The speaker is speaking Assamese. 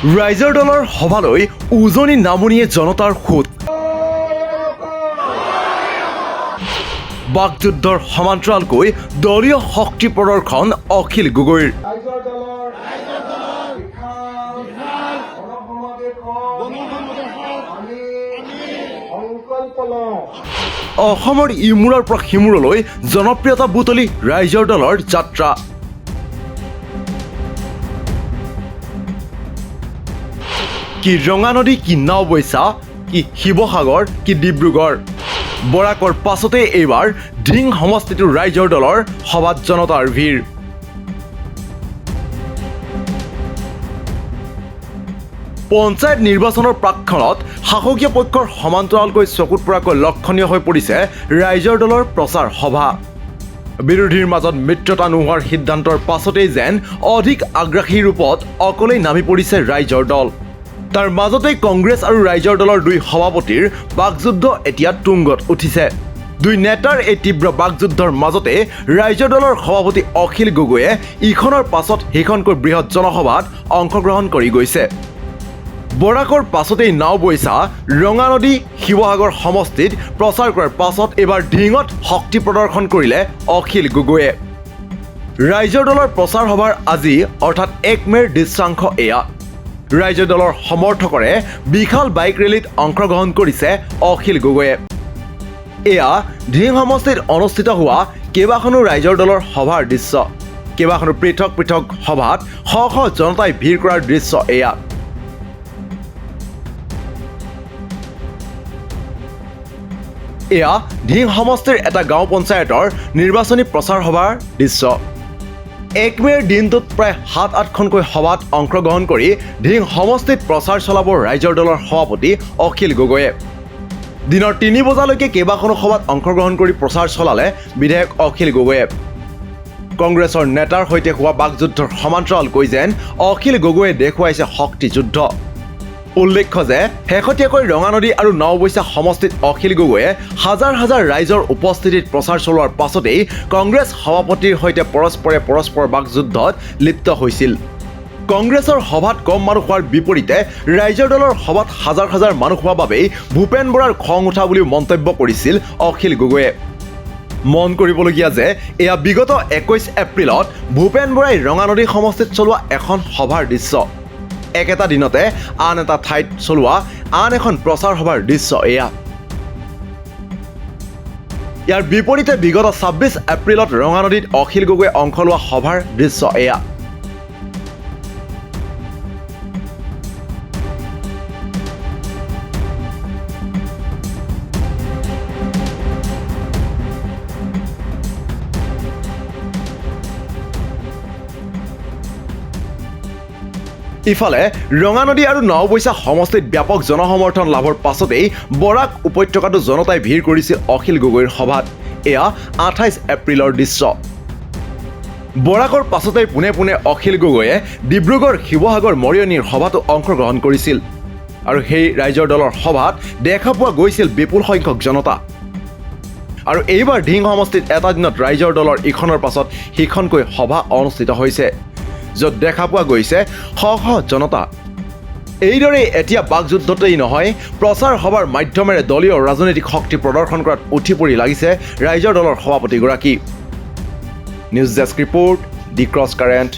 ৰাইজৰ দলৰ সভালৈ উজনি নামনিয়ে জনতাৰ সোঁত। বাকযুদ্ধৰ সমান্তৰালকৈ দলীয় শক্তি প্ৰদৰ্শন অখিল গগৈৰ। অসমৰ ইমূৰৰ পৰা সিমূৰলৈ জনপ্ৰিয়তা বুটলি ৰাইজৰ দলৰ যাত্ৰা। কি ৰঙা নদী, কি নাওবৈচা, কি শিৱসাগৰ, কি ডিব্ৰুগড়, বৰাকৰ পাছতে এইবাৰ ধিং সমষ্টিটোৰ ৰাইজৰ দলৰ সভাত জনতাৰ ভিৰ। পঞ্চায়ত নিৰ্বাচনৰ প্ৰাক্ষণত শাসকীয় পক্ষৰ সমান্তৰালকৈ চকুত পৰাকৈ লক্ষণীয় হৈ পৰিছে ৰাইজৰ দলৰ প্ৰচাৰ সভা। বিৰোধীৰ মাজত মিত্ৰতা নোহোৱাৰ সিদ্ধান্তৰ পাছতেই যেন অধিক আগ্ৰাসী ৰূপত অকলেই নামি পৰিছে ৰাইজৰ দল। তাৰ মাজতেই কংগ্ৰেছ আৰু ৰাইজৰ দলৰ দুই সভাপতিৰ বাকযুদ্ধ এতিয়া তুংগত উঠিছে। দুই নেতাৰ এই তীব্ৰ বাকযুদ্ধৰ মাজতে ৰাইজৰ দলৰ সভাপতি অখিল গগৈয়ে ইখনৰ পাছত সিখনকৈ বৃহৎ জনসভাত অংশগ্ৰহণ কৰি গৈছে। বৰাকৰ পাছতেই নাওবৈচা, ৰঙা নদী, শিৱসাগৰ সমষ্টিত প্ৰচাৰ কৰাৰ পাছত এইবাৰ ধিঙত শক্তি প্ৰদৰ্শন কৰিলে অখিল গগৈয়ে। ৰাইজৰ দলৰ প্ৰচাৰ সভাৰ আজি অৰ্থাৎ 1 মে'ৰ দৃশ্যাংশ এয়া। ৰাইজৰ দলৰ সমৰ্থকৰে বিশাল বাইক ৰেলীত অংশগ্ৰহণ কৰিছে অখিল গগৈয়ে। এয়া ধিং সমষ্টিত অনুষ্ঠিত হোৱা কেইবাখনো ৰাইজৰ দলৰ সভাৰ দৃশ্য। কেইবাখনো পৃথক পৃথক সভাত শ শ জনতাই ভিৰ কৰাৰ দৃশ্য এয়া। এয়া ধিং সমষ্টিৰ এটা গাঁও পঞ্চায়তৰ নিৰ্বাচনী প্ৰচাৰ সভাৰ দৃশ্য। 1 মে'ৰ দিনটোত প্ৰায় 7-8খনকৈ সভাত অংশগ্ৰহণ কৰি ধিং সমষ্টিত প্ৰচাৰ চলাব ৰাইজৰ দলৰ সভাপতি অখিল গগৈয়ে। দিনৰ 3 বজালৈকে কেইবাখনো সভাত অংশগ্ৰহণ কৰি প্ৰচাৰ চলালে বিধায়ক অখিল গগৈয়ে। কংগ্ৰেছৰ নেতাৰ সৈতে হোৱা বাকযুদ্ধৰ সমান্তৰালকৈ যেন অখিল গগৈয়ে দেখুৱাইছে শক্তিযুদ্ধ। উল্লেখ্য যে শেহতীয়াকৈ ৰঙা নদী আৰু নাওবৈচা সমষ্টিত অখিল গগৈয়ে হাজাৰ হাজাৰ ৰাইজৰ উপস্থিতিত প্ৰচাৰ চলোৱাৰ পাছতেই কংগ্ৰেছ সভাপতিৰ সৈতে পৰস্পৰ বাকযুদ্ধত লিপ্ত হৈছিল। কংগ্ৰেছৰ সভাত কম মানুহ হোৱাৰ বিপৰীতে ৰাইজৰ দলৰ সভাত হাজাৰ হাজাৰ মানুহ হোৱাৰ বাবেই ভূপেন বৰাৰ খং উঠা বুলিও মন্তব্য কৰিছিল অখিল গগৈয়ে। মন কৰিবলগীয়া যে এয়া বিগত 21 এপ্ৰিলত ভূপেন বৰাই ৰঙা নদী সমষ্টিত চলোৱা এখন সভাৰ দৃশ্য। একেটা দিনতে আন এটা ঠাইত চলোৱা আন এখন প্ৰচাৰ সভাৰ দৃশ্য এয়া। ইয়াৰ বিপৰীতে বিগত 26 এপ্ৰিলত ৰঙা নদীত অখিল গগৈয়ে অংশ লোৱা সভাৰ দৃশ্য এয়া। ইফালে ৰঙা নদী আৰু নাওবৈচা সমষ্টিত ব্যাপক জনসমৰ্থন লাভৰ পাছতেই বৰাক উপত্যকাটো জনতাই ভিৰ কৰিছিল অখিল গগৈৰ সভাত। এয়া 28 এপ্ৰিলৰ দৃশ্য। বৰাকৰ পাছতেই পোনে পোনে অখিল গগৈয়ে ডিব্ৰুগড়, শিৱসাগৰ, মৰিয়নিৰ সভাতো অংশগ্ৰহণ কৰিছিল। আৰু সেই ৰাইজৰ দলৰ সভাত দেখা পোৱা গৈছিল বিপুল সংখ্যক জনতা। আৰু এইবাৰ ধিং সমষ্টিত এটা দিনত ৰাইজৰ দলৰ ইখনৰ পাছত সিখনকৈ সভা অনুষ্ঠিত হৈছে, য'ত দেখা পোৱা গৈছে শ শ জনতা। এইদৰে এতিয়া বাকযুদ্ধতেই নহয়, প্ৰচাৰ সভাৰ মাধ্যমেৰে দলীয় ৰাজনৈতিক শক্তি প্ৰদৰ্শন কৰাত উঠি পৰি লাগিছে ৰাইজৰ দলৰ সভাপতিগৰাকী। নিউজ ডেস্ক ৰিপৰ্ট, দি ক্ৰছ কাৰেণ্ট।